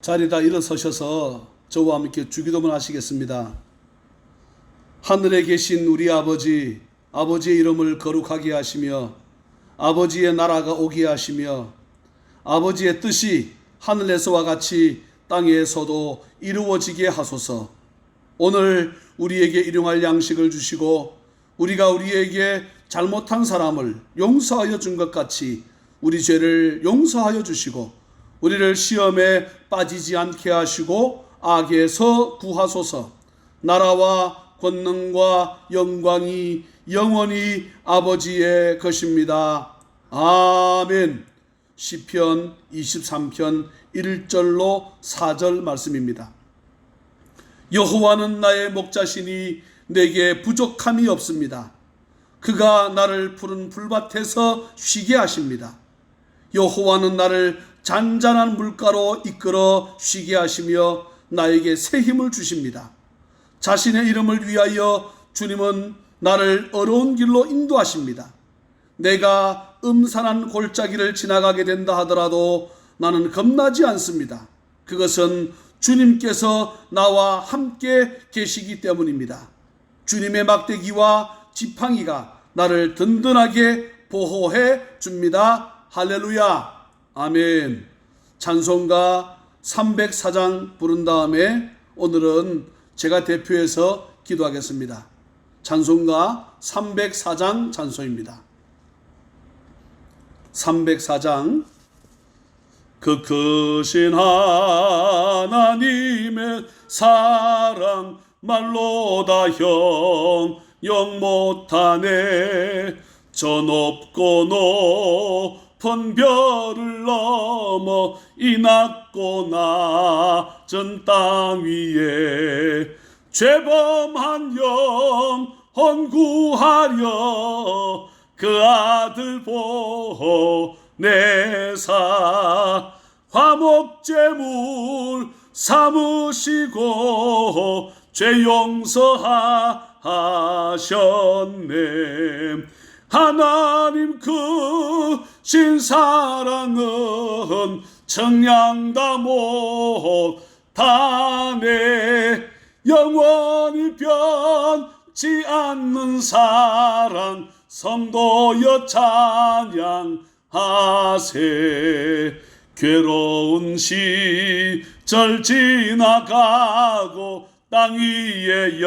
자리다 일어서셔서 저와 함께 주기도문 하시겠습니다. 하늘에 계신 우리 아버지, 아버지의 이름을 거룩하게 하시며 아버지의 나라가 오게 하시며 아버지의 뜻이 하늘에서와 같이 땅에서도 이루어지게 하소서. 오늘 우리에게 일용할 양식을 주시고 우리가 우리에게 잘못한 사람을 용서하여 준 것 같이 우리 죄를 용서하여 주시고 우리를 시험에 빠지지 않게 하시고 악에서 구하소서. 나라와 권능과 영광이 영원히 아버지의 것입니다. 아멘. 시편 23편 1절로 4절 말씀입니다. 여호와는 나의 목자시니 내게 부족함이 없습니다. 그가 나를 푸른 풀밭에서 쉬게 하십니다. 여호와는 나를 잔잔한 물가로 이끌어 쉬게 하시며 나에게 새 힘을 주십니다. 자신의 이름을 위하여 주님은 나를 어려운 길로 인도하십니다. 내가 음산한 골짜기를 지나가게 된다 하더라도 나는 겁나지 않습니다. 그것은 주님께서 나와 함께 계시기 때문입니다. 주님의 막대기와 지팡이가 나를 든든하게 보호해 줍니다. 할렐루야. 아멘. 찬송가 304장 부른 다음에 오늘은 제가 대표해서 기도하겠습니다. 찬송가 304장 찬송입니다. 304장. 그 크신 하나님의 사랑 말로 다 형용 못하네. 저 높고 높은 별을 넘어 이 낮고 낮은 땅 위에 죄범한 영혼 구하려 그 아들 보내사 화목제물 삼으시고 죄 용서하셨네. 하나님 크신 사랑은 청량다 못하네. 영원히 변치 않는 사랑 성도여 찬양하세. 괴로운 시절 지나가고 땅 위에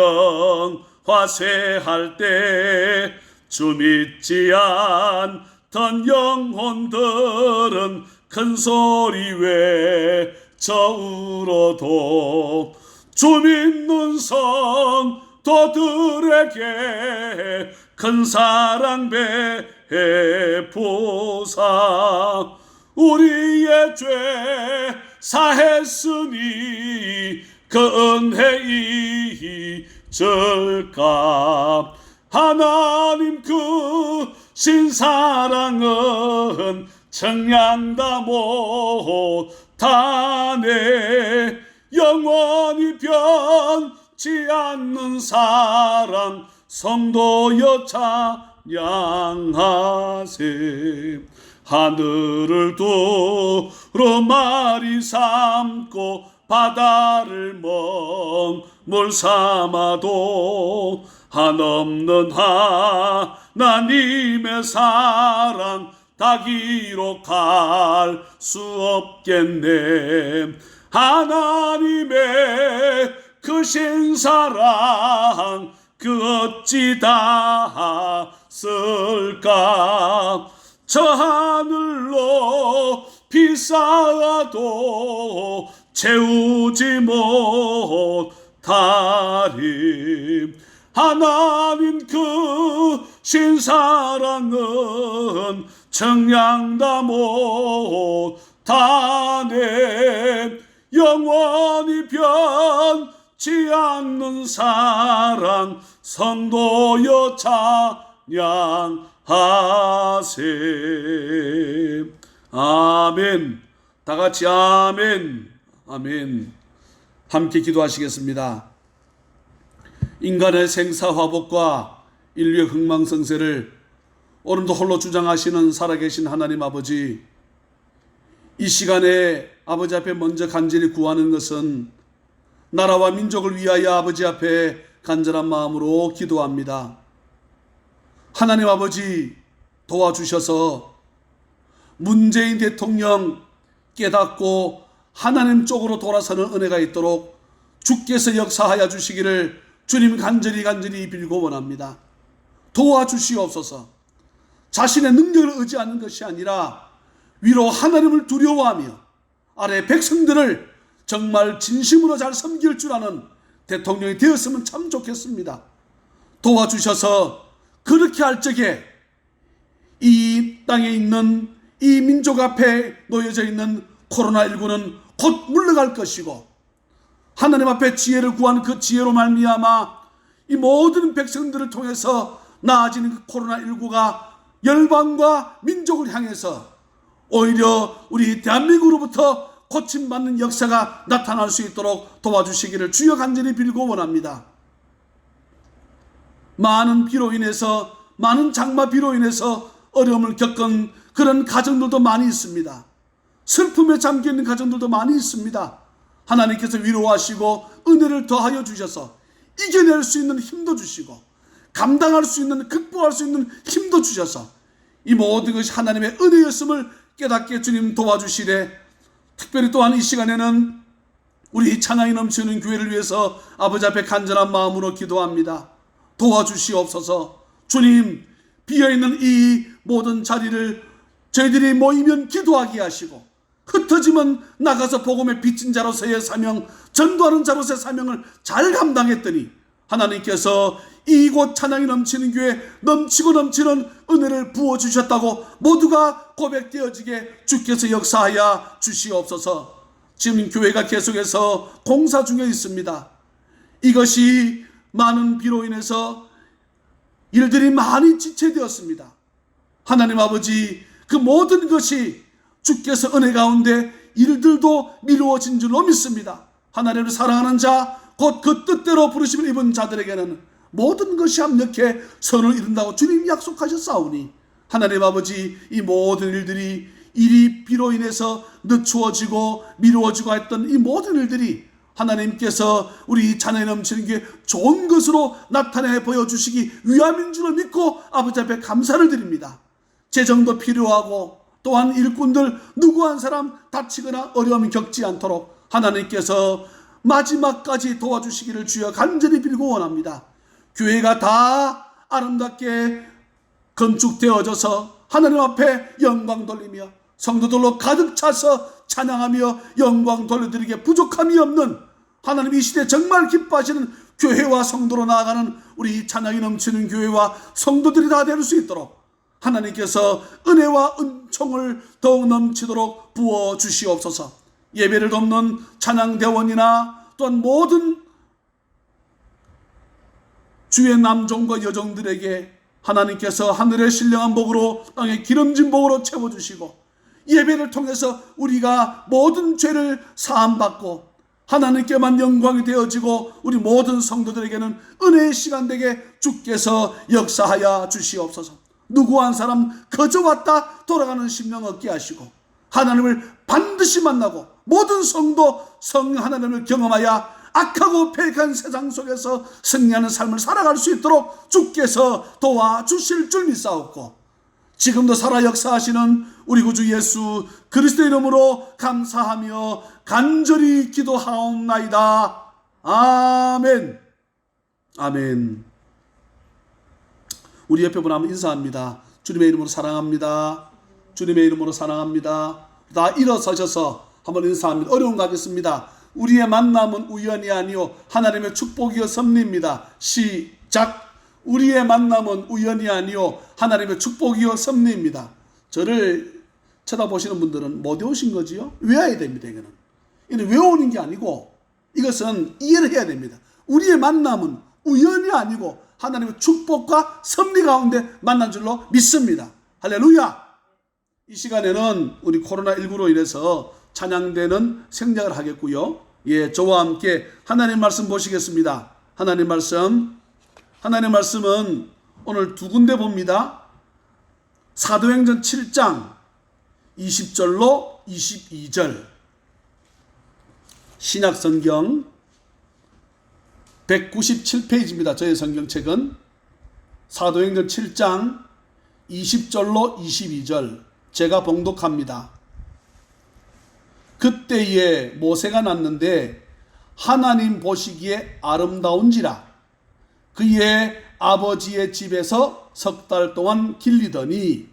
영화쇠할 때 주 믿지 않던 영혼들은 큰 소리 외쳐 울어도 주 믿는 성도들에게 큰 사랑 베푸사. 우리의 죄 사했으니 그 은혜 잊을까. 하나님 크신 사랑은 청량다 못하네. 영원히 변치 않는 사랑 성도여 찬양하세. 하늘을 두루마리 삼고 바다를 먹물 삼아도 한없는 하나님의 사랑 다 기록할 수 없겠네. 하나님의 크신 사랑 그 어찌 다 쓸까. 저 하늘로 비 쌓아도 채우지 못하리. 하나님 크신 사랑은 청량다 못하네. 영원히 변치 않는 사랑 성도여 찬양하세. 아멘. 다 같이 아멘. 아멘. 함께 기도하시겠습니다. 인간의 생사화복과 인류의 흥망성쇠를 오늘도 홀로 주장하시는 살아계신 하나님 아버지, 이 시간에 아버지 앞에 먼저 간절히 구하는 것은 나라와 민족을 위하여 아버지 앞에 간절한 마음으로 기도합니다. 하나님 아버지 도와주셔서 문재인 대통령 깨닫고 하나님 쪽으로 돌아서는 은혜가 있도록 주께서 역사하여 주시기를 주님 간절히 빌고 원합니다. 도와주시옵소서. 자신의 능력을 의지하는 것이 아니라 위로 하나님을 두려워하며 아래 백성들을 정말 진심으로 잘 섬길 줄 아는 대통령이 되었으면 참 좋겠습니다. 도와주셔서 그렇게 할 적에 이 땅에 있는 이 민족 앞에 놓여져 있는 코로나19는 곧 물러갈 것이고 하나님 앞에 지혜를 구한 그 지혜로 말미암아 이 모든 백성들을 통해서 나아지는 그 코로나19가 열방과 민족을 향해서 오히려 우리 대한민국으로부터 고침받는 역사가 나타날 수 있도록 도와주시기를 주여 간절히 빌고 원합니다. 많은 비로 인해서 많은 장마 비로 인해서 어려움을 겪은 그런 가정들도 많이 있습니다. 슬픔에 잠겨있는 가정들도 많이 있습니다. 하나님께서 위로하시고 은혜를 더하여 주셔서 이겨낼 수 있는 힘도 주시고 감당할 수 있는 극복할 수 있는 힘도 주셔서 이 모든 것이 하나님의 은혜였음을 깨닫게 주님 도와주시되 특별히 또한 이 시간에는 우리 찬양이 넘치는 교회를 위해서 아버지 앞에 간절한 마음으로 기도합니다. 도와주시옵소서. 주님 비어있는 이 모든 자리를 저희들이 모이면 기도하게 하시고 흩어지면 나가서 복음의 빚진 자로서의 사명, 전도하는 자로서의 사명을 잘 감당했더니 하나님께서 이곳 찬양이 넘치는 교회 넘치고 넘치는 은혜를 부어주셨다고 모두가 고백되어지게 주께서 역사하여 주시옵소서. 지금 교회가 계속해서 공사 중에 있습니다. 이것이 많은 비로 인해서 일들이 많이 지체되었습니다. 하나님 아버지 그 모든 것이 주께서 은혜 가운데 일들도 미루어진 줄로 믿습니다. 하나님을 사랑하는 자 곧 그 뜻대로 부르심을 입은 자들에게는 모든 것이 합력해 선을 이룬다고 주님이 약속하셨사오니 하나님 아버지 이 모든 일들이 일이 비로 인해서 늦추어지고 미루어지고 했던 이 모든 일들이 하나님께서 우리 찬양이 넘치는 게 좋은 것으로 나타내 보여주시기 위함인 줄을 믿고 아버지 앞에 감사를 드립니다. 재정도 필요하고 또한 일꾼들 누구 한 사람 다치거나 어려움을 겪지 않도록 하나님께서 마지막까지 도와주시기를 주여 간절히 빌고 원합니다. 교회가 다 아름답게 건축되어져서 하나님 앞에 영광 돌리며 성도들로 가득 차서 찬양하며 영광 돌려드리기에 부족함이 없는 하나님 이 시대 정말 기뻐하시는 교회와 성도로 나아가는 우리 찬양이 넘치는 교회와 성도들이 다 될 수 있도록 하나님께서 은혜와 은총을 더욱 넘치도록 부어 주시옵소서. 예배를 돕는 찬양대원이나 또한 모든 주의 남종과 여종들에게 하나님께서 하늘의 신령한 복으로 땅의 기름진 복으로 채워주시고 예배를 통해서 우리가 모든 죄를 사함받고 하나님께만 영광이 되어지고 우리 모든 성도들에게는 은혜의 시간 되게 주께서 역사하여 주시옵소서. 누구 한 사람 거저 왔다 돌아가는 심령 얻게 하시고 하나님을 반드시 만나고 모든 성도 성 하나님을 경험하여 악하고 패역한 세상 속에서 승리하는 삶을 살아갈 수 있도록 주께서 도와주실 줄 믿사옵고 지금도 살아 역사하시는 우리 구주 예수 그리스도 이름으로 감사하며 간절히 기도하옵나이다. 아멘. 아멘. 우리 옆에 분 한번 인사합니다. 주님의 이름으로 사랑합니다. 주님의 이름으로 사랑합니다. 다 일어서셔서 한번 인사합니다. 어려운 거 하겠습니다. 우리의 만남은 우연이 아니요 하나님의 축복이요 섭리입니다. 시작. 우리의 만남은 우연이 아니요 하나님의 축복이요 섭리입니다. 저를 쳐다보시는 분들은 못 외우신 거지요? 외워야 됩니다. 이거는 외우는 게 아니고 이것은 이해를 해야 됩니다. 우리의 만남은 우연이 아니고 하나님의 축복과 섭리 가운데 만난 줄로 믿습니다. 할렐루야. 이 시간에는 우리 코로나19로 인해서 찬양대는 생략을 하겠고요. 예, 저와 함께 하나님 말씀 보시겠습니다. 하나님 말씀은 오늘 두 군데 봅니다. 사도행전 7장 20절로 22절. 신약성경 197페이지입니다. 저의 성경책은 사도행전 7장 20절로 22절 제가 봉독합니다. 그때에 모세가 났는데 하나님 보시기에 아름다운지라 그의 아버지의 집에서 석 달 동안 길리더니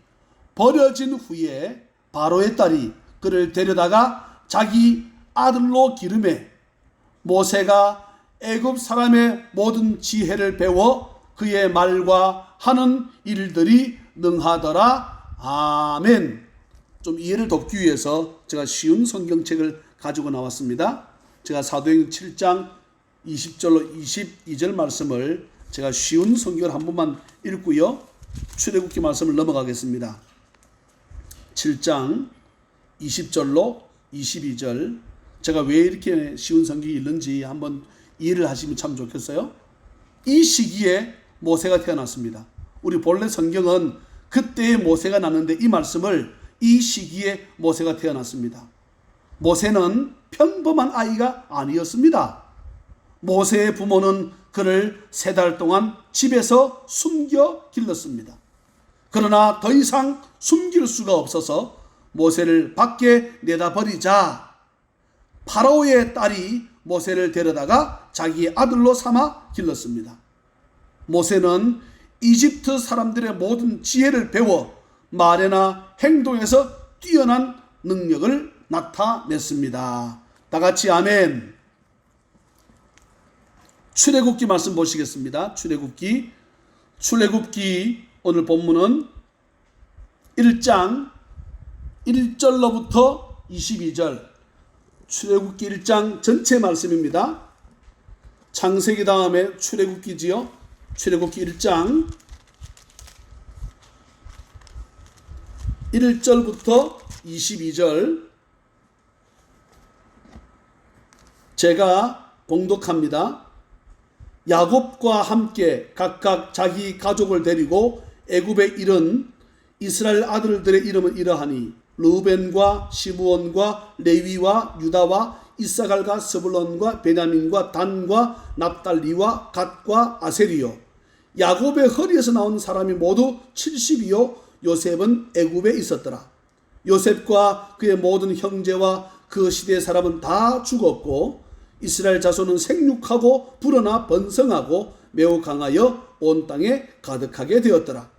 버려진 후에 바로의 딸이 그를 데려다가 자기 아들로 기르매 모세가 애굽 사람의 모든 지혜를 배워 그의 말과 하는 일들이 능하더라. 아멘. 좀 이해를 돕기 위해서 제가 쉬운 성경책을 가지고 나왔습니다. 제가 사도행전 7장 20절로 22절 말씀을 제가 쉬운 성경을 한 번만 읽고요. 출애굽기 말씀을 넘어가겠습니다. 7장 20절로 22절 제가 왜 이렇게 쉬운 성경이 있는지 한번 이해를 하시면 참 좋겠어요. 이 시기에 모세가 태어났습니다. 우리 본래 성경은 그때의 모세가 났는데 이 말씀을 이 시기에 모세가 태어났습니다. 모세는 평범한 아이가 아니었습니다. 모세의 부모는 그를 3달 동안 집에서 숨겨 길렀습니다. 그러나 더 이상 숨길 수가 없어서 모세를 밖에 내다버리자 파라오의 딸이 모세를 데려다가 자기 아들로 삼아 길렀습니다. 모세는 이집트 사람들의 모든 지혜를 배워 말이나 행동에서 뛰어난 능력을 나타냈습니다. 다 같이 아멘. 출애굽기 말씀 보시겠습니다. 출애굽기 오늘 본문은 1장 1절로부터 22절 출애굽기 1장 전체 말씀입니다. 창세기 다음에 출애굽기지요. 출애굽기 1장 1절부터 22절 제가 봉독합니다. 야곱과 함께 각각 자기 가족을 데리고 애굽에 이른 이스라엘 아들들의 이름은 이러하니 르우벤과 시므온과 레위와 유다와 이사갈과 스불론과 베냐민과 단과 납달리와 갓과 아셀이요 야곱의 허리에서 나온 사람이 모두 70이요 요셉은 애굽에 있었더라. 요셉과 그의 모든 형제와 그 시대의 사람은 다 죽었고 이스라엘 자손은 생육하고 불어나 번성하고 매우 강하여 온 땅에 가득하게 되었더라.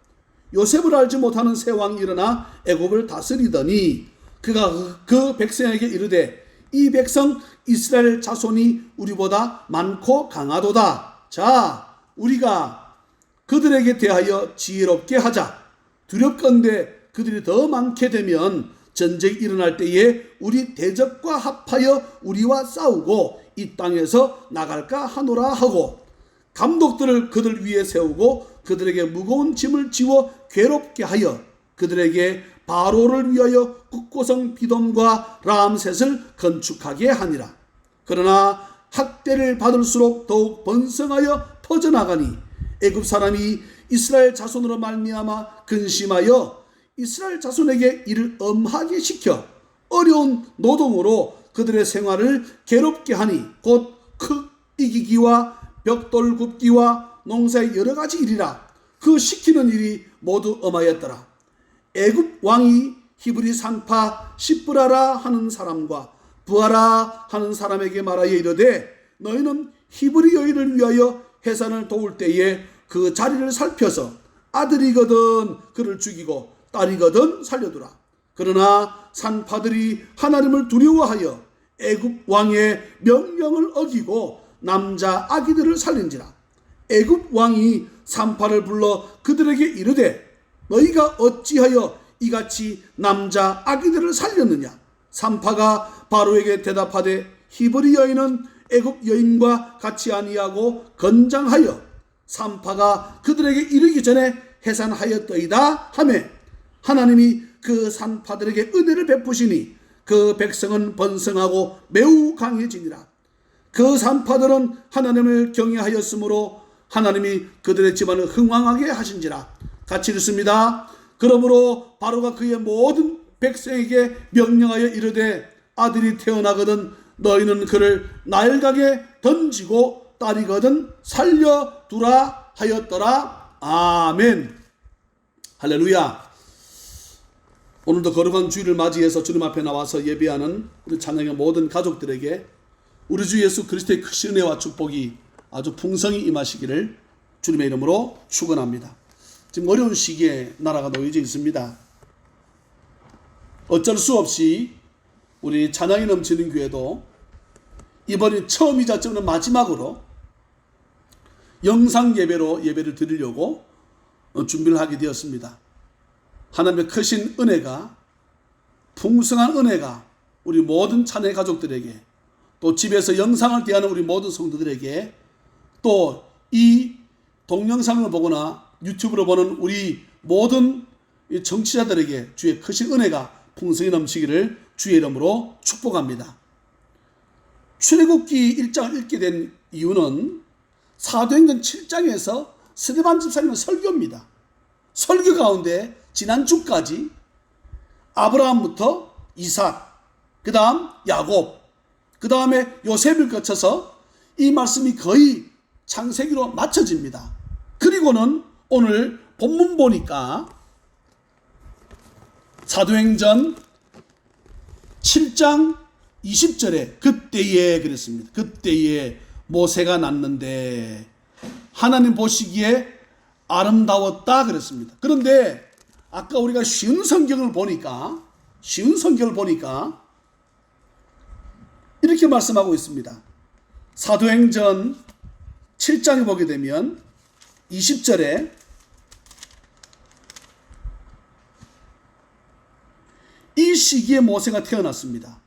요셉을 알지 못하는 새 왕이 일어나 애굽을 다스리더니 그가 그 백성에게 이르되 이 백성 이스라엘 자손이 우리보다 많고 강하도다. 자, 우리가 그들에게 대하여 지혜롭게 하자. 두렵건대 그들이 더 많게 되면 전쟁이 일어날 때에 우리 대적과 합하여 우리와 싸우고 이 땅에서 나갈까 하노라 하고 감독들을 그들 위에 세우고 그들에게 무거운 짐을 지워 괴롭게 하여 그들에게 바로를 위하여 국고성 비돔과 람셋을 건축하게 하니라. 그러나 학대를 받을수록 더욱 번성하여 퍼져나가니 애굽 사람이 이스라엘 자손으로 말미암아 근심하여 이스라엘 자손에게 이를 엄하게 시켜 어려운 노동으로 그들의 생활을 괴롭게 하니 곧 흙 이기기와 벽돌 굽기와 농사의 여러 가지 일이라. 그 시키는 일이 모두 엄하였더라. 애굽 왕이 히브리 산파 시브라라 하는 사람과 부하라 하는 사람에게 말하여 이르되 너희는 히브리 여인을 위하여 해산을 도울 때에 그 자리를 살펴서 아들이거든 그를 죽이고 딸이거든 살려두라. 그러나 산파들이 하나님을 두려워하여 애굽 왕의 명령을 어기고 남자 아기들을 살린지라. 애굽 왕이 산파를 불러 그들에게 이르되 너희가 어찌하여 이같이 남자 아기들을 살렸느냐. 산파가 바로에게 대답하되 히브리 여인은 애굽 여인과 같이 아니하고 건장하여 산파가 그들에게 이르기 전에 해산하였더이다 하매 하나님이 그 산파들에게 은혜를 베푸시니 그 백성은 번성하고 매우 강해지니라. 그 산파들은 하나님을 경외하였으므로 하나님이 그들의 집안을 흥왕하게 하신지라. 같이 읽습니다. 그러므로 바로가 그의 모든 백성에게 명령하여 이르되 아들이 태어나거든 너희는 그를 나일강에 던지고 딸이거든 살려두라 하였더라. 아멘. 할렐루야. 오늘도 거룩한 주일을 맞이해서 주님 앞에 나와서 예배하는 우리 찬양의 모든 가족들에게 우리 주 예수 그리스도의 크신 은혜와 축복이 아주 풍성히 임하시기를 주님의 이름으로 축원합니다. 지금 어려운 시기에 나라가 놓여져 있습니다. 어쩔 수 없이 우리 찬양이 넘치는 교회도 이번이 처음이자 저는 마지막으로 영상 예배로 예배를 드리려고 준비를 하게 되었습니다. 하나님의 크신 은혜가, 풍성한 은혜가 우리 모든 찬양 가족들에게, 또 집에서 영상을 대하는 우리 모든 성도들에게, 또 이 동영상을 보거나 유튜브로 보는 우리 모든 청취자들에게 주의 크신 은혜가 풍성히 넘치기를 주의 이름으로 축복합니다. 출애굽기 1장을 읽게 된 이유는 사도행전 7장에서 스데반 집사님의 설교입니다. 설교 가운데 지난 주까지 아브라함부터 이삭, 그 다음 야곱, 그 다음에 요셉을 거쳐서 이 말씀이 거의 창세기로 맞춰집니다. 그리고는 오늘 본문 보니까 사도행전 7장 20절에 그때에 그랬습니다. 그때에 모세가 났는데 하나님 보시기에 아름다웠다 그랬습니다. 그런데 아까 우리가 쉬운 성경을 보니까 이렇게 말씀하고 있습니다. 사도행전 7장에 보게 되면 20절에 이 시기에 모세가 태어났습니다.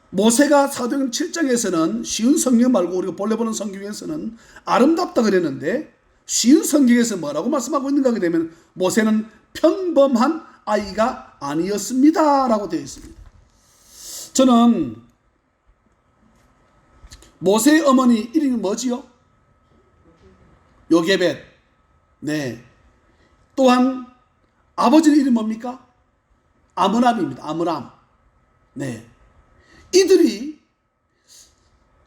모세가 사도행전 7장에서는 쉬운 성경 말고 우리가 본래 보는 성경에서는 아름답다 그랬는데 쉬운 성경에서 뭐라고 말씀하고 있는가 하게 되면 모세는 평범한 아이가 아니었습니다 라고 되어 있습니다. 저는 모세의 어머니 이름이 뭐지요? 요게벳. 네. 또한 아버지의 이름이 뭡니까? 아므람입니다. 아므람. 네. 이들이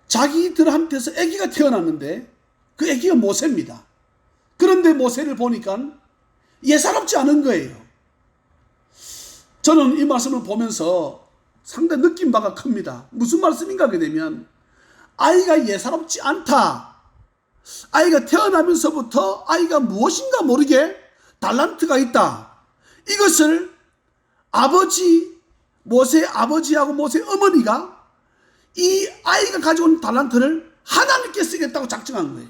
자기들한테서 아기가 태어났는데 그 아기가 모세입니다. 그런데 모세를 보니까 예사롭지 않은 거예요. 저는 이 말씀을 보면서 상당히 느낀 바가 큽니다. 무슨 말씀인가 하게 되면 아이가 예사롭지 않다. 아이가 태어나면서부터 아이가 무엇인가 모르게 달란트가 있다. 이것을 모세의 아버지하고 모세의 어머니가 이 아이가 가져온 달란트를 하나님께 쓰겠다고 작정한 거예요.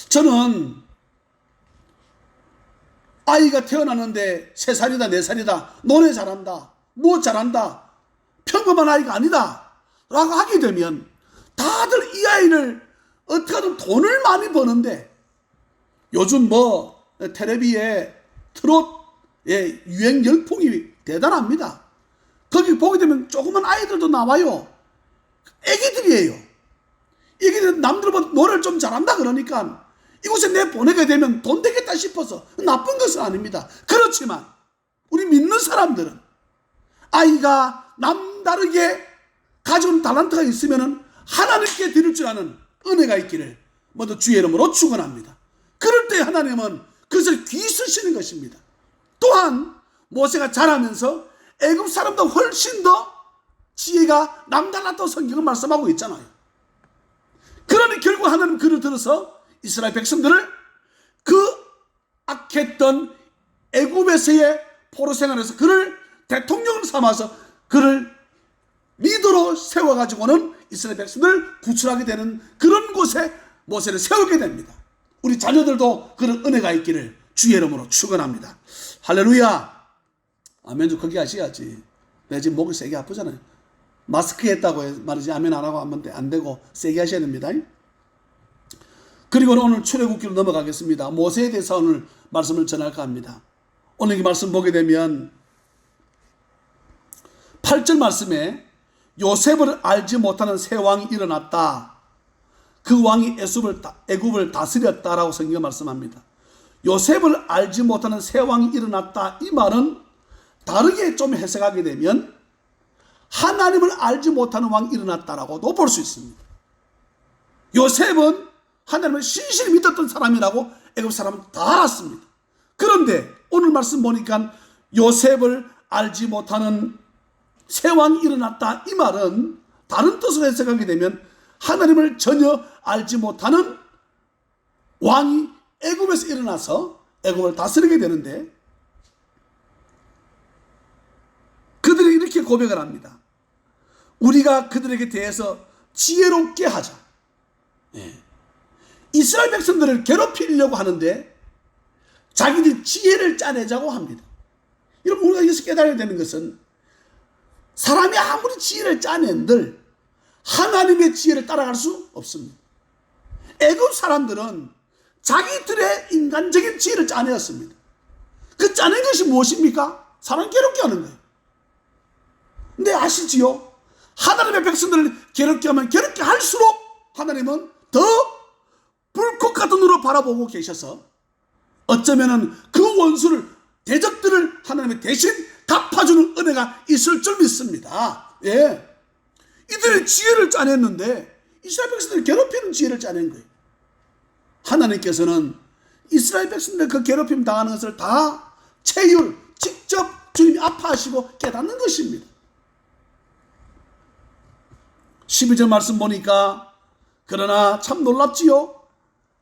저는 아이가 태어났는데 3살이다 4살이다 노래 잘한다 뭐 잘한다 평범한 아이가 아니다 라고 하게 되면 다들 이 아이를 어떻게든 돈을 많이 버는데 요즘 뭐 텔레비에 트롯의 유행 열풍이 대단합니다. 거기 보게 되면 조그만 아이들도 나와요. 애기들이에요. 애기들 남들보다 노래를 좀 잘한다 그러니까 이곳에 내 보내게 되면 돈 되겠다 싶어서 나쁜 것은 아닙니다. 그렇지만 우리 믿는 사람들은 아이가 남다르게 가져온 달란트가 있으면 하나님께 드릴 줄 아는 은혜가 있기를 모두 주의 이름으로 축원합니다. 그럴 때 하나님은 그것을 귀쓰시는 것입니다. 또한 모세가 자라면서 애굽 사람도 훨씬 더 지혜가 남달랐다고 성경은 말씀하고 있잖아요. 그러니 결국 하나님 그를 들어서 이스라엘 백성들을 그 악했던 애굽에서의 포로 생활에서 그를 대통령을 삼아서 그를 리더로 세워가지고는 이스라엘 백성들을 구출하게 되는 그런 곳에 모세를 세우게 됩니다. 우리 자녀들도 그런 은혜가 있기를 주의 이름으로 축원합니다. 할렐루야. 아멘 좀 크게 하셔야지. 내가 지금 목이 세게 아프잖아요. 마스크 했다고 말이지 아멘 안 하고 하면 안 되고 세게 하셔야 됩니다. 그리고 오늘 출애굽기로 넘어가겠습니다. 모세에 대해서 오늘 말씀을 전할까 합니다. 오늘 이 말씀 보게 되면 8절 말씀에 요셉을 알지 못하는 새 왕이 일어났다. 그 왕이 애굽을 다스렸다라고 성경이 말씀합니다. 요셉을 알지 못하는 새 왕이 일어났다. 이 말은 다르게 좀 해석하게 되면 하나님을 알지 못하는 왕이 일어났다라고도 볼 수 있습니다. 요셉은 하나님을 신실히 믿었던 사람이라고 애굽 사람은 다 알았습니다. 그런데 오늘 말씀 보니까 요셉을 알지 못하는 새 왕이 일어났다, 이 말은 다른 뜻으로 해석하게 되면 하나님을 전혀 알지 못하는 왕이 애굽에서 일어나서 애굽을 다스리게 되는데, 그들이 이렇게 고백을 합니다. 우리가 그들에게 대해서 지혜롭게 하자. 이스라엘 백성들을 괴롭히려고 하는데 자기들이 지혜를 짜내자고 합니다. 여러분, 우리가 여기서 깨달아야 되는 것은 사람이 아무리 지혜를 짜낸들 하나님의 지혜를 따라갈 수 없습니다. 애굽 사람들은 자기들의 인간적인 지혜를 짜내었습니다. 그 짜낸 것이 무엇입니까? 사람 괴롭게 하는 거예요. 근데 아시지요? 하나님의 백성들을 괴롭게 하면 괴롭게 할수록 하나님은 더 불꽃 같은 눈으로 바라보고 계셔서 어쩌면은 그 원수를, 대적들을 하나님의 대신 갚아주는 은혜가 있을 줄 믿습니다. 예. 이들의 지혜를 짜냈는데 이스라엘 백성들을 괴롭히는 지혜를 짜낸 거예요. 하나님께서는 이스라엘 백성들 그 괴롭힘 당하는 것을 다 직접 주님이 아파하시고 깨닫는 것입니다. 12절 말씀 보니까 그러나 참 놀랍지요.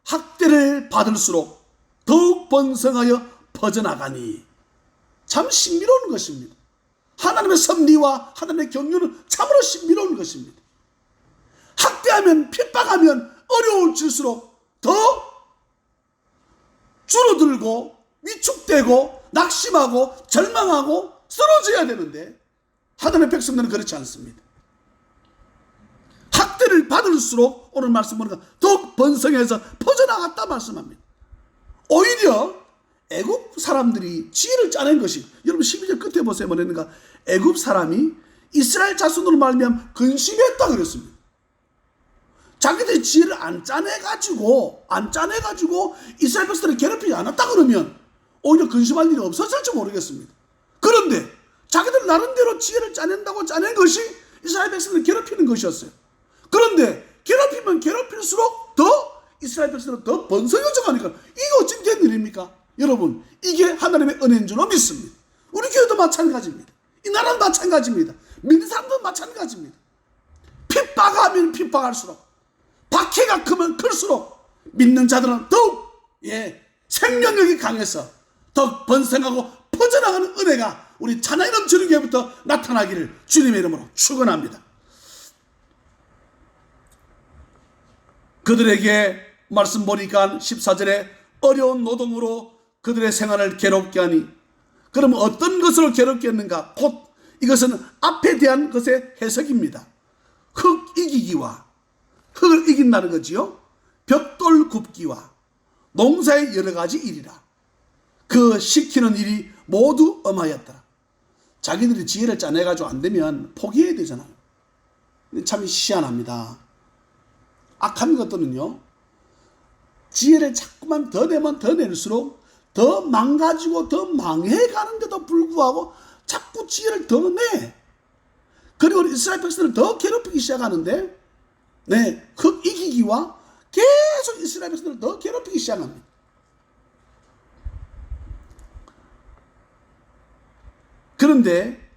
학대를 받을수록 더욱 번성하여 퍼져나가니. 참 신비로운 것입니다. 하나님의 섭리와 하나님의 경륜은 참으로 신비로운 것입니다. 학대하면, 핍박하면 어려워질수록 더 줄어들고 위축되고 낙심하고 절망하고 쓰러져야 되는데 하나님의 백성들은 그렇지 않습니다. 학대를 받을수록 오늘 말씀 보니까 더욱 번성해서 퍼져나갔다 말씀합니다. 오히려 애굽 사람들이 지혜를 짜낸 것이, 여러분 12절 끝에 보세요. 뭐랬는가? 애굽 사람이 이스라엘 자손으로 말미암아 근심했다 그랬습니다. 자기들이 지혜를 안 짜내가지고 이스라엘 백성들을 괴롭히지 않았다 그러면 오히려 근심할 일이 없었을지 모르겠습니다. 그런데 자기들 나름대로 지혜를 짜낸다고 짜낸 것이 이스라엘 백성들을 괴롭히는 것이었어요. 그런데 괴롭히면 괴롭힐수록 더 이스라엘 백성들은 더 번성해져 가니까 이게 어찌 된 일입니까? 여러분, 이게 하나님의 은혜인 줄로 믿습니다. 우리 교회도 마찬가지입니다. 이 나라도 마찬가지입니다. 믿는 사람도 마찬가지입니다. 핍박하면 핍박할수록, 박해가 크면 클수록 믿는 자들은 더욱 생명력이 강해서 더 번성하고 퍼져나가는 은혜가 우리 찬양이 넘치는 교회부터 나타나기를 주님의 이름으로 축원합니다. 그들에게 말씀 보니까 14절에 어려운 노동으로 그들의 생활을 괴롭게 하니, 그러면 어떤 것으로 괴롭게 했는가? 곧 이것은 앞에 대한 것의 해석입니다. 흙 이기기와, 흙을 이긴다는 거지요. 벽돌 굽기와 농사의 여러 가지 일이라. 그 시키는 일이 모두 엄하였더라. 자기들이 지혜를 짜내가지고 안 되면 포기해야 되잖아요. 참 희한합니다. 악한 것들은요, 지혜를 자꾸만 더 내면 더 낼수록 더 망가지고 더 망해가는데도 불구하고 자꾸 지혜를 더 내. 그리고 이스라엘 백성을 더 괴롭히기 시작하는데, 그 이기기와 계속 이스라엘 백성을 더 괴롭히기 시작합니다. 그런데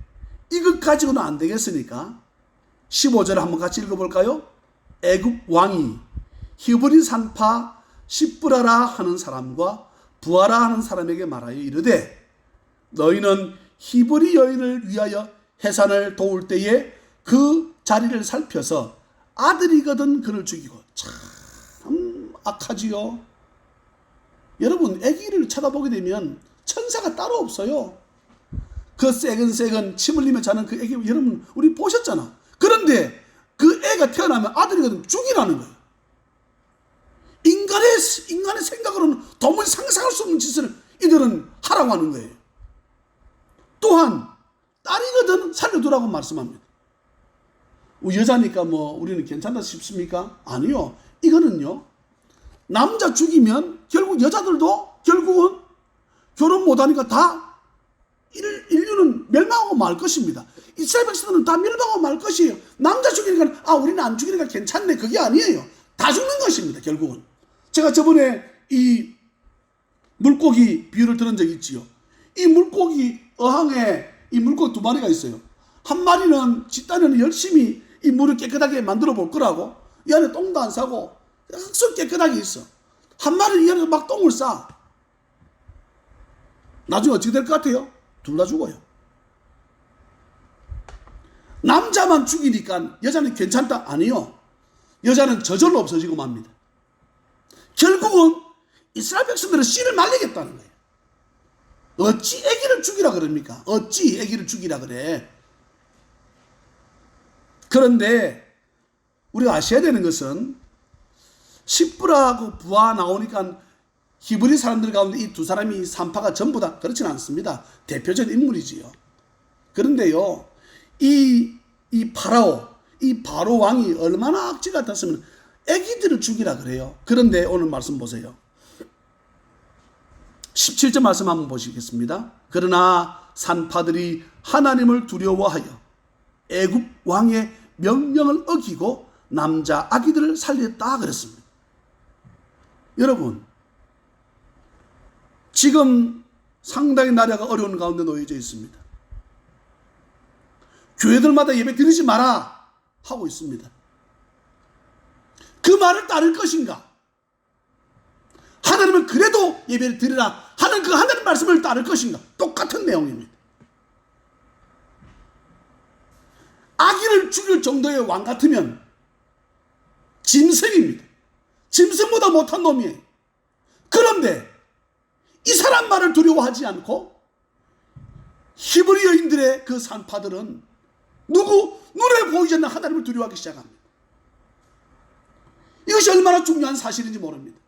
이것 가지고는 안 되겠으니까 15절을 한번 같이 읽어볼까요? 애굽 왕이 히브리 산파 시브라라 하는 사람과 부하라 하는 사람에게 말하여 이르되, 너희는 히브리 여인을 위하여 해산을 도울 때에 그 자리를 살펴서 아들이거든 그를 죽이고. 참 악하지요. 여러분, 아기를 쳐다보게 되면 천사가 따로 없어요. 그 새근새근 침 흘리며 자는 그 아기, 여러분 우리 보셨잖아. 그런데 그 애가 태어나면 아들이거든 죽이라는 거예요. 인간의 생각으로는 도무지 상상할 수 없는 짓을 이들은 하라고 하는 거예요. 또한 딸이거든 살려두라고 말씀합니다. 여자니까 뭐 우리는 괜찮다 싶습니까? 아니요. 이거는요, 남자 죽이면 결국 여자들도 결국은 결혼 못하니까 다 인류는 멸망하고 말 것입니다. 이스라엘 백성들은 다 멸망하고 말 것이에요. 남자 죽이니까 우리는 안 죽이니까 괜찮네, 그게 아니에요. 다 죽는 것입니다. 결국은. 제가 저번에 이 물고기 비유를 들은 적이 있지요. 이 물고기 어항에 이 물고기 2마리가 있어요. 한 마리는 집단에는 열심히 이 물을 깨끗하게 만들어 볼 거라고, 이 안에 똥도 안 싸고 흙속 깨끗하게 있어. 한 마리는 이 안에 막 똥을 싸. 나중에 어떻게 될 것 같아요? 둘 다 죽어요. 남자만 죽이니까 여자는 괜찮다? 아니요. 여자는 저절로 없어지고 맙니다. 결국은 이스라엘 백성들은 씨를 말리겠다는 거예요. 어찌 아기를 죽이라 그럽니까? 어찌 아기를 죽이라 그래? 그런데 우리가 아셔야 되는 것은 십부라하고 부하 나오니까 히브리 사람들 가운데 이 2사람이 산파가 전부 다 그렇지는 않습니다. 대표적인 인물이지요. 그런데요, 이 바로 왕이 얼마나 악질 같았으면 아기들을 죽이라 그래요. 그런데 오늘 말씀 보세요. 17절 말씀 한번 보시겠습니다. 그러나 산파들이 하나님을 두려워하여 애굽 왕의 명령을 어기고 남자 아기들을 살렸다 그랬습니다. 여러분, 지금 상당히 나라가 어려운 가운데 놓여져 있습니다. 교회들마다 예배 드리지 마라 하고 있습니다. 그 말을 따를 것인가? 하나님은 그래도 예배를 드리라 하는 그 하나님 말씀을 따를 것인가? 똑같은 내용입니다. 아기를 죽일 정도의 왕 같으면 짐승입니다. 짐승보다 못한 놈이에요. 그런데 이 사람 말을 두려워하지 않고 히브리 여인들의 그 산파들은 눈에 보이지 않는 하나님을 두려워하기 시작합니다. 이것이 얼마나 중요한 사실인지 모릅니다.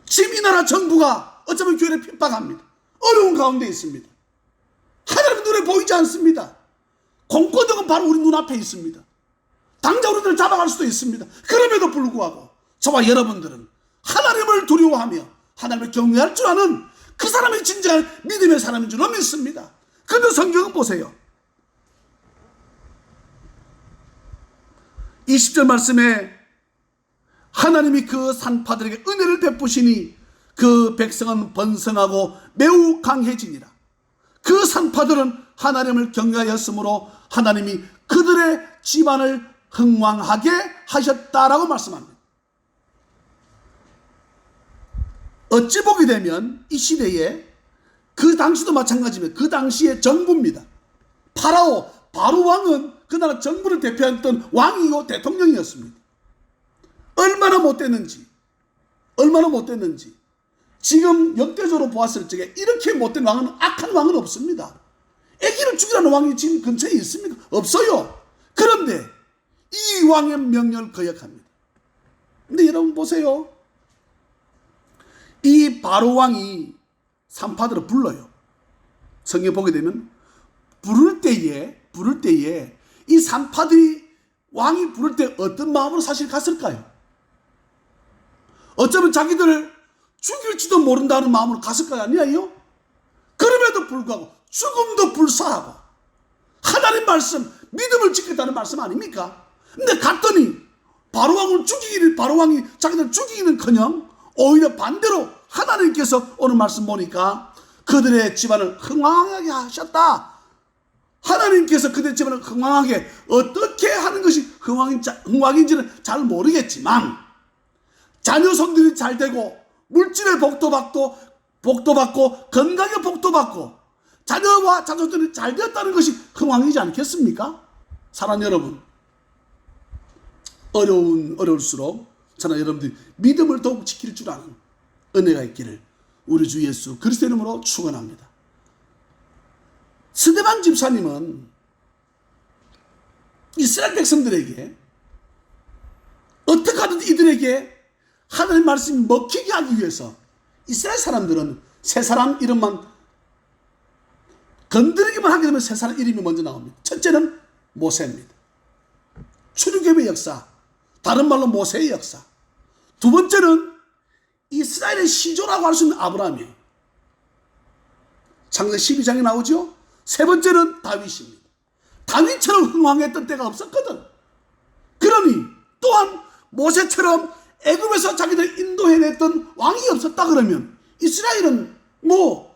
지금 이 나라 정부가 어쩌면 교회를 핍박합니다. 어려운 가운데 있습니다. 하나님 눈에 보이지 않습니다. 공권력은 바로 우리 눈앞에 있습니다. 당장 우리들을 잡아갈 수도 있습니다. 그럼에도 불구하고 저와 여러분들은 하나님을 두려워하며 하나님을 경외할 줄 아는 그 사람이 진정한 믿음의 사람인 줄로 믿습니다. 그런데 성경은 보세요. 20절 말씀에 하나님이 그 산파들에게 은혜를 베푸시니 그 백성은 번성하고 매우 강해지니라. 그 산파들은 하나님을 경외하였으므로 하나님이 그들의 집안을 흥왕하게 하셨다라고 말씀합니다. 어찌 보게 되면 이 시대에 그 당시도 마찬가지입니다. 그 당시의 정부입니다. 바로 왕은 그 나라 정부를 대표했던 왕이고 대통령이었습니다. 얼마나 못됐는지 지금 역대적으로 보았을 적에 이렇게 못된 왕은, 악한 왕은 없습니다. 아기를 죽이라는 왕이 지금 근처에 있습니까? 없어요. 그런데 이 왕의 명령을 거역합니다. 근데 여러분 보세요. 이 바로 왕이 산파들을 불러요. 성경 보게 되면 부를 때에 이 산파들이 왕이 부를 때 어떤 마음으로 사실 갔을까요? 어쩌면 자기들을 죽일지도 모른다는 마음으로 갔을까요? 아니에요? 그럼에도 불구하고 죽음도 불사하고 하나님 말씀, 믿음을 지켰다는 말씀 아닙니까? 근데 갔더니 바로 왕이 자기들 죽이기는커녕 오히려 반대로 하나님께서 오늘 말씀 보니까 그들의 집안을 흥왕하게 하셨다. 하나님께서 그들의 집안을 흥왕하게, 어떻게 하는 것이 흥왕인지는 잘 모르겠지만 자녀 손들이 잘 되고 물질의 복도 받고 건강의 복도 받고 자녀와 자손들이 잘 되었다는 것이 흥왕이지 않겠습니까? 사랑하는 여러분, 어려울수록 저는 여러분들이 믿음을 더욱 지킬 줄 아는 은혜가 있기를 우리 주 예수 그리스도 이름으로 축원합니다. 스데반 집사님은 이스라엘 백성들에게 어떻게 하든 이들에게 하나님 말씀이 먹히게 하기 위해서 이스라엘 사람들은 세 사람 이름만 건드리기만 하게 되면 세 사람 이름이 먼저 나옵니다. 첫째는 모세입니다. 출애굽의 역사, 다른 말로 모세의 역사. 두 번째는 이스라엘의 시조라고 할 수 있는 아브라함이에요. 창세기 12장에 나오죠. 세 번째는 다윗입니다. 다윗처럼 흥왕했던 때가 없었거든. 그러니 또한 모세처럼 애굽에서 자기들 인도해냈던 왕이 없었다 그러면 이스라엘은 뭐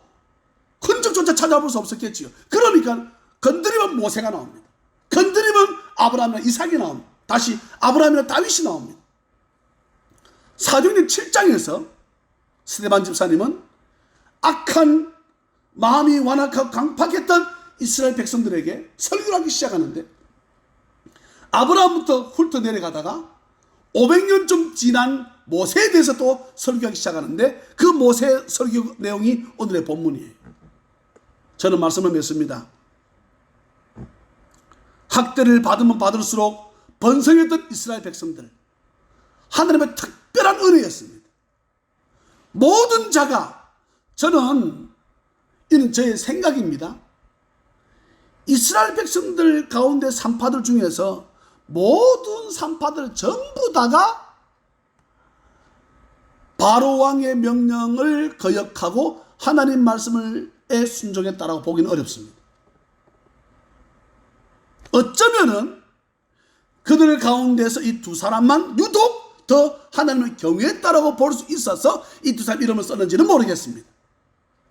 흔적조차 찾아볼 수 없었겠지요. 그러니까 건드리면 모세가 나옵니다. 건드리면 아브라함이나 이삭이 나옵니다. 다시 아브라함이나 다윗이 나옵니다. 사도행전 7장에서 스데반 집사님은 악한 마음이 완악하고 강팍했던 이스라엘 백성들에게 설교를 하기 시작하는데, 아브라함부터 훑어 내려가다가 500년쯤 지난 모세에 대해서 또 설교하기 시작하는데, 그 모세 설교 내용이 오늘의 본문이에요. 저는 말씀을 맺습니다. 학대를 받으면 받을수록 번성했던 이스라엘 백성들, 하나님의 특별한 은혜였습니다. 모든 자가, 저는 이는 저의 생각입니다. 이스라엘 백성들 가운데 산파들 중에서 모든 산파들 전부 다가 바로 왕의 명령을 거역하고 하나님 말씀에 순종했다라고 보기는 어렵습니다. 어쩌면은 그들 가운데서 이 두 사람만 유독 더 하나님을 경외했다라고 볼 수 있어서 이 두 사람 이름을 썼는지는 모르겠습니다.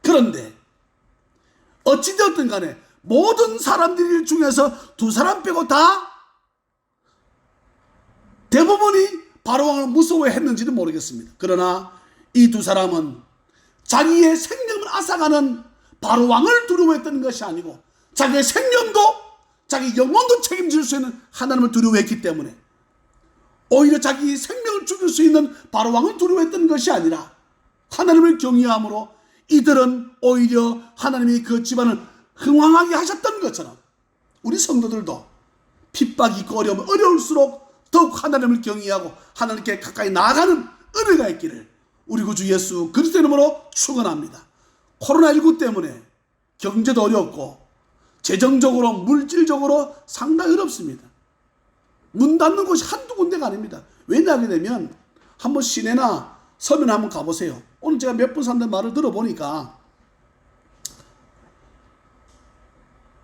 그런데 어찌되었든 간에 모든 사람들 중에서 두 사람 빼고 다 대부분이 바로왕을 무서워했는지는 모르겠습니다. 그러나 이 두 사람은 자기의 생명을 앗아가는 바로왕을 두려워했던 것이 아니고 자기의 생명도 자기 영혼도 책임질 수 있는 하나님을 두려워했기 때문에 오히려 자기 생명을 죽일 수 있는 바로왕을 두려워했던 것이 아니라 하나님을 경외함으로 이들은 오히려 하나님이 그 집안을 흥왕하게 하셨던 것처럼 우리 성도들도 핍박이 있고 어려우면 어려울수록 더욱 하나님을 경외하고 하나님께 가까이 나아가는 은혜가 있기를 우리 구주 예수 그리스도 이름으로 축원합니다. 코로나19 때문에 경제도 어렵고 재정적으로 물질적으로 상당히 어렵습니다. 문 닫는 곳이 한두 군데가 아닙니다. 왜냐하게 되면 한번 시내나 서면 한번 가보세요. 오늘 제가 몇 분 산다는 말을 들어보니까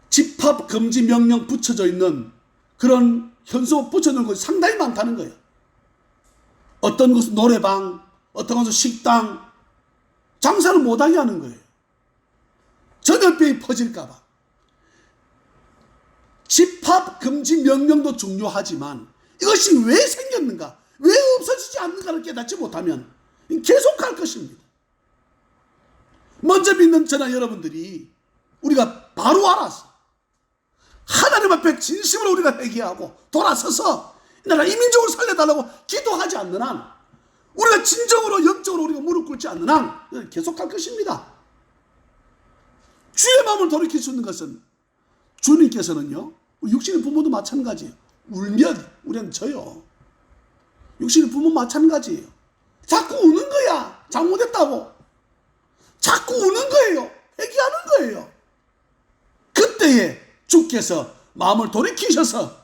집합 금지 명령 붙여져 있는 그런 현수막 붙여놓은 곳이 상당히 많다는 거예요. 어떤 곳은 노래방, 어떤 곳은 식당, 장사를 못하게 하는 거예요. 전염병이 퍼질까봐. 집합 금지 명령도 중요하지만 이것이 왜 생겼는가, 왜 없어지지 않는가를 깨닫지 못하면 계속할 것입니다. 먼저 믿는 저나 여러분들이 우리가 바로 알아서 하나님 앞에 진심으로 우리가 회개하고 돌아서서 이 나라 이민족을 살려달라고 기도하지 않는 한, 우리가 진정으로 영적으로 우리가 무릎 꿇지 않는 한 계속할 것입니다. 주의 마음을 돌이킬 수 있는 것은 주님께서는요, 육신의 부모도 마찬가지예요. 울면 우리는 져요. 육신의 부모 마찬가지예요. 자꾸 우는 거야. 잘못했다고. 자꾸 우는 거예요. 회개하는 거예요. 그때에 주께서 마음을 돌이키셔서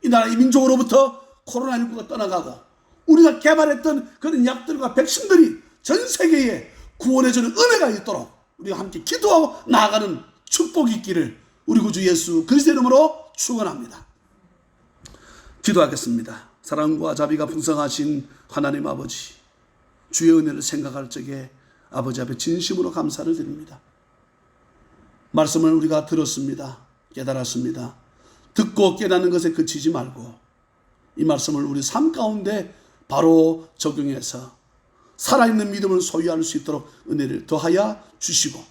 이 나라 이민족으로부터 코로나19가 떠나가고 우리가 개발했던 그런 약들과 백신들이 전 세계에 구원해주는 은혜가 있도록 우리가 함께 기도하고 나아가는 축복이 있기를 우리 구주 예수 그리스도의 이름으로 축원합니다. 기도하겠습니다. 사랑과 자비가 풍성하신 하나님 아버지, 주의 은혜를 생각할 적에 아버지 앞에 진심으로 감사를 드립니다. 말씀을 우리가 들었습니다. 깨달았습니다. 듣고 깨닫는 것에 그치지 말고 이 말씀을 우리 삶 가운데 바로 적용해서 살아있는 믿음을 소유할 수 있도록 은혜를 더하여 주시고,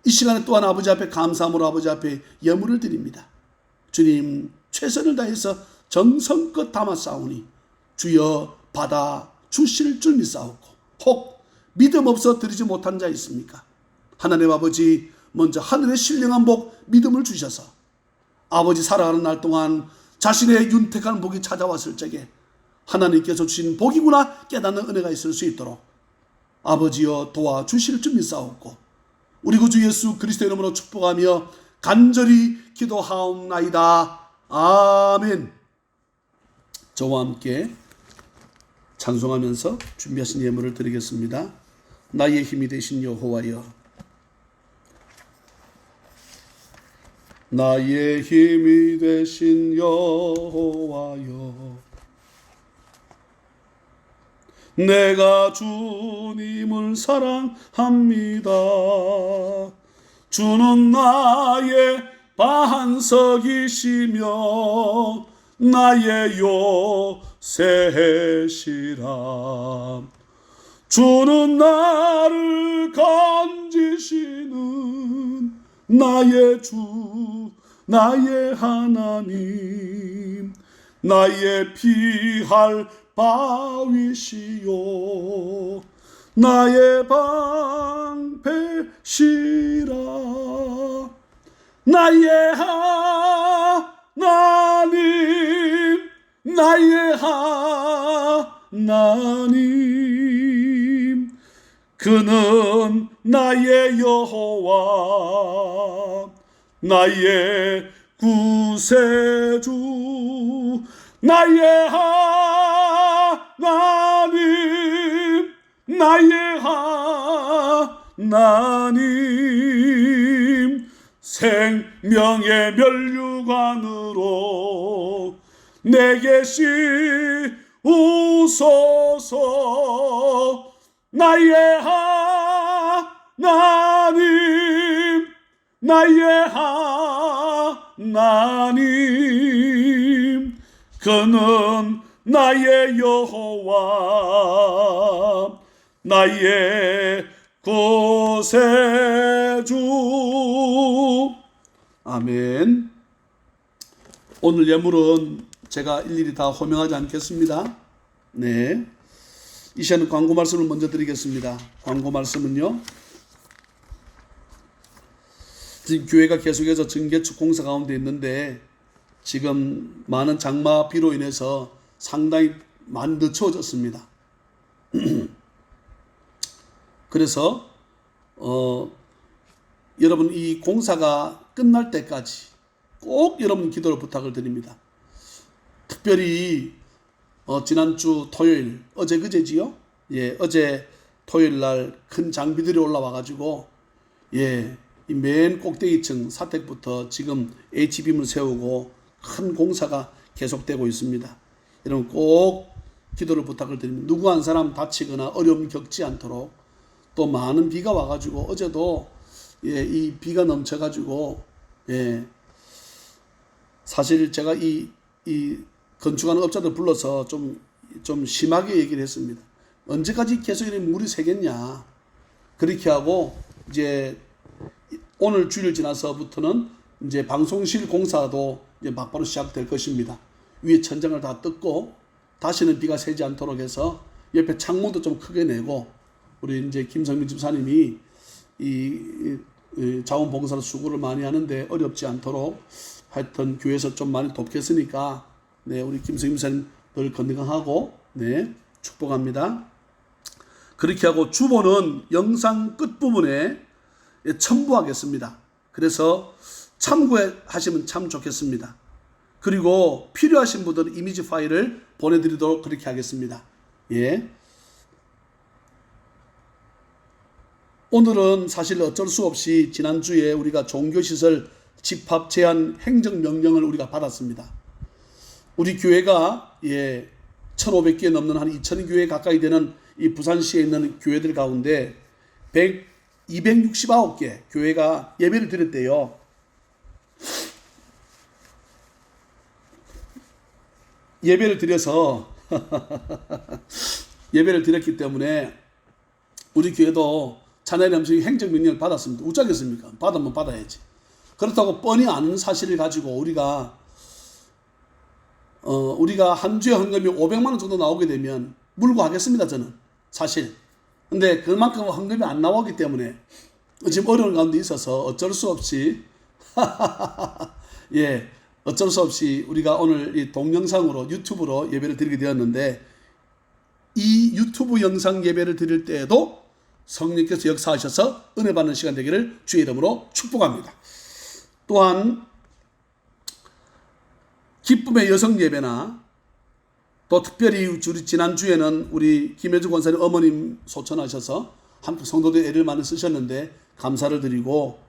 이 시간에 또한 아버지 앞에 감사함으로 아버지 앞에 예물을 드립니다. 주님, 최선을 다해서 정성껏 담아 싸우니 주여 받아 주실 줄 믿사옵고, 혹 믿음 없어 드리지 못한 자 있습니까? 하나님 아버지, 먼저 하늘의 신령한 복 믿음을 주셔서 아버지 살아가는 날 동안 자신의 윤택한 복이 찾아왔을 적에 하나님께서 주신 복이구나 깨닫는 은혜가 있을 수 있도록 아버지여 도와주실 줄 믿사옵고, 우리 구주 예수 그리스도의 이름으로 축복하며 간절히 기도하옵나이다. 아멘. 저와 함께 찬송하면서 준비하신 예물을 드리겠습니다. 나의 힘이 되신 여호와여, 나의 힘이 되신 여호와여, 내가 주님을 사랑합니다. 주는 나의 반석이시며 나의 요새시라. 주는 나를 건지시는 나의 주, 나의 하나님, 나의 피할 바위시요 나의 방패시라. 나의 하나님, 나의 하나님, 그는 나의 여호와, 나의 구세주, 나의 하나님, 나의 하나님, 생명의 면류관으로 내게 씌우소서. 나의 하나님, 나의 하나님, 그는 나의 여호와, 나의 구세주. 아멘. 오늘 예물은 제가 일일이 다 호명하지 않겠습니다. 네. 이 시간은 광고 말씀을 먼저 드리겠습니다. 광고 말씀은요, 지금 교회가 계속해서 증개축 공사 가운데 있는데 지금 많은 장마 비로 인해서 상당히 많이 늦춰졌습니다. 그래서 여러분 이 공사가 끝날 때까지 꼭 여러분 기도를 부탁을 드립니다. 특별히 지난주 토요일, 어제 그제지요? 예, 어제 토요일 날 큰 장비들이 올라와 가지고 예, 이 맨 꼭대기층 사택부터 지금 H빔을 세우고 큰 공사가 계속되고 있습니다. 여러분 꼭 기도를 부탁을 드립니다. 누구 한 사람 다치거나 어려움 겪지 않도록. 또 많은 비가 와가지고 어제도 예, 이 비가 넘쳐가지고 예, 사실 제가 이 건축하는 업자들 불러서 좀 심하게 얘기를 했습니다. 언제까지 계속 이렇게 물이 새겠냐. 그렇게 하고 이제 오늘 주일 지나서부터는 이제 방송실 공사도 이제 막바로 시작될 것입니다. 위에 천장을 다 뜯고 다시는 비가 새지 않도록 해서 옆에 창문도 좀 크게 내고, 우리 이제 김성민 집사님이 이 자원봉사로 수고를 많이 하는데 어렵지 않도록 하여튼 교회에서 좀 많이 돕겠으니까 네, 우리 김성민 집사님 늘 건강하고 네, 축복합니다. 그렇게 하고 주보는 영상 끝부분에 첨부하겠습니다. 그래서 참고하시면 참 좋겠습니다. 그리고 필요하신 분들은 이미지 파일을 보내드리도록 그렇게 하겠습니다. 예. 오늘은 사실 어쩔 수 없이 지난주에 우리가 종교시설 집합 제한 행정명령을 우리가 받았습니다. 우리 교회가 1,500개 넘는 한 2,000교회 가까이 되는 이 부산시에 있는 교회들 가운데 269개 교회가 예배를 드렸대요. 예배를 드려서 예배를 드렸기 때문에 우리 교회도 찬양의 음식 행정명령을 받았습니다. 어쩌겠습니까? 받으면 받아야지. 그렇다고 뻔히 아는 사실을 가지고 우리가 한 주에 헌금이 500만 원 정도 나오게 되면 물고 하겠습니다. 저는 사실. 근데 그만큼 헌금이 안 나오기 때문에 지금 어려운 가운데 있어서 어쩔 수 없이 예, 어쩔 수 없이 우리가 오늘 이 동영상으로 유튜브로 예배를 드리게 되었는데, 이 유튜브 영상 예배를 드릴 때에도 성령께서 역사하셔서 은혜 받는 시간 되기를 주의 이름으로 축복합니다. 또한 기쁨의 여성 예배나 또 특별히 우리 지난주에는 우리 김혜주 권사님 어머님 소천하셔서 함께 성도들 애를 많이 쓰셨는데 감사를 드리고,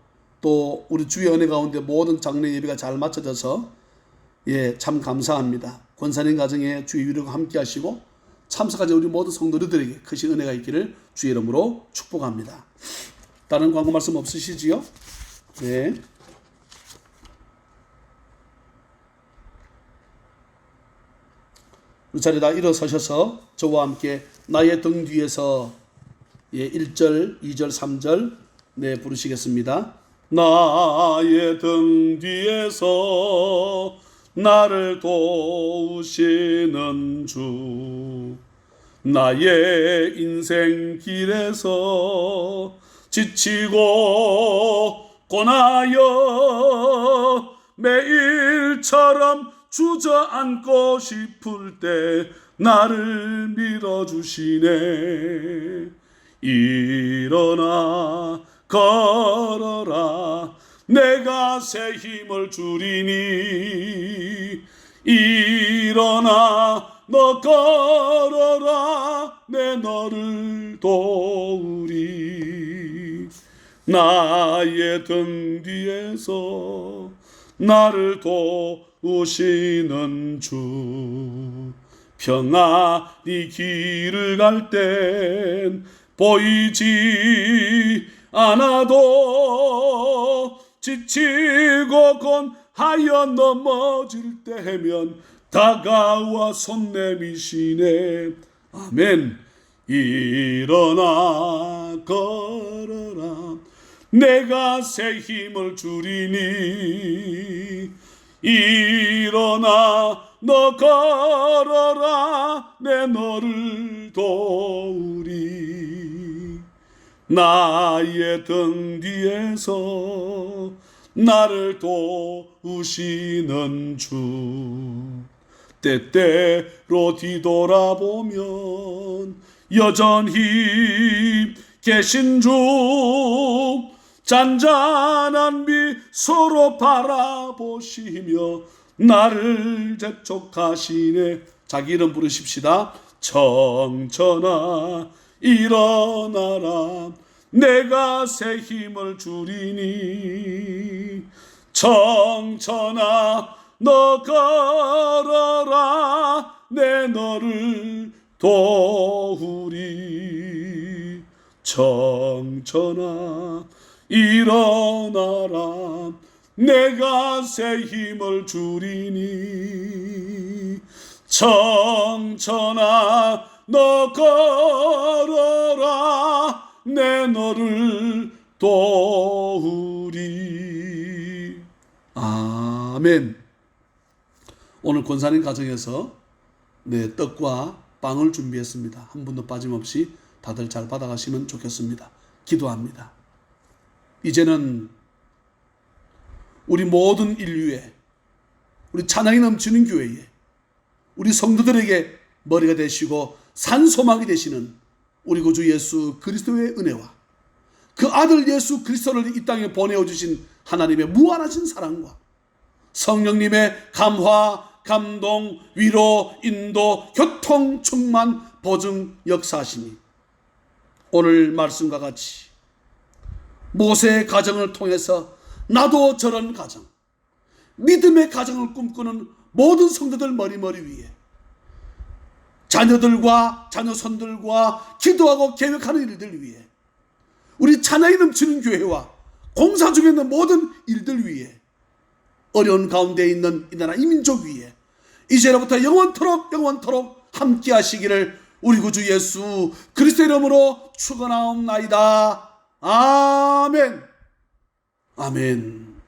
또 우리 주의 은혜 가운데 모든 장례 예배가 잘 맞춰져서 참 감사합니다. 권사님 가정에 주의 위로가 함께 하시고 참석하자 우리 모든 성도들에게 크신 은혜가 있기를 주의 이름으로 축복합니다. 다른 광고 말씀 없으시지요? 네. 우리 자리 다 일어서셔서 저와 함께 나의 등 뒤에서 1절, 2절, 3절 부르시겠습니다. 나의 등 뒤에서 나를 도우시는 주, 나의 인생 길에서 지치고 고나여 매일처럼 주저앉고 싶을 때 나를 밀어주시네. 일어나 걸어라 내가 새 힘을 주리니. 일어나 너 걸어라 내 너를 도우리. 나의 등 뒤에서 나를 도우시는 주, 평안히 길을 갈 땐 보이지 않아도 지치고 곤하여 넘어질 때면 다가와 손 내미시네. 아멘. 일어나 걸어라 내가 새 힘을 주리니. 일어나 너 걸어라 내 너를 도우리. 나의 등 뒤에서 나를 도우시는 주, 때때로 뒤돌아보면 여전히 계신 주, 잔잔한 미소로 바라보시며 나를 재촉하시네. 자기 이름 부르십시다. 청천아 일어나라 내가 새 힘을 주리니. 청천아 너 걸어라 내 너를 도우리. 청천아 일어나라 내가 새 힘을 주리니. 청천아 너 걸어라 내 너를 도우리. 아멘. 오늘 권사님 가정에서 떡과 빵을 준비했습니다. 한 분도 빠짐없이 다들 잘 받아가시면 좋겠습니다. 기도합니다. 이제는 우리 모든 인류에, 우리 찬양이 넘치는 교회에, 우리 성도들에게 머리가 되시고 산소망이 되시는 우리 구주 예수 그리스도의 은혜와 그 아들 예수 그리스도를 이 땅에 보내어주신 하나님의 무한하신 사랑과 성령님의 감화, 감동, 위로, 인도, 교통, 충만, 보증, 역사하시니 오늘 말씀과 같이 모세의 가정을 통해서 나도 저런 가정, 믿음의 가정을 꿈꾸는 모든 성도들 머리머리 위에 자녀들과 자녀손들과 기도하고 계획하는 일들 위에 우리 찬양이 넘치는 교회와 공사 중에 있는 모든 일들 위에 어려운 가운데 있는 이 나라 이 민족 위에 이제로부터 영원토록 함께 하시기를 우리 구주 예수 그리스도 이름으로 축원하옵나이다. 아멘. 아멘.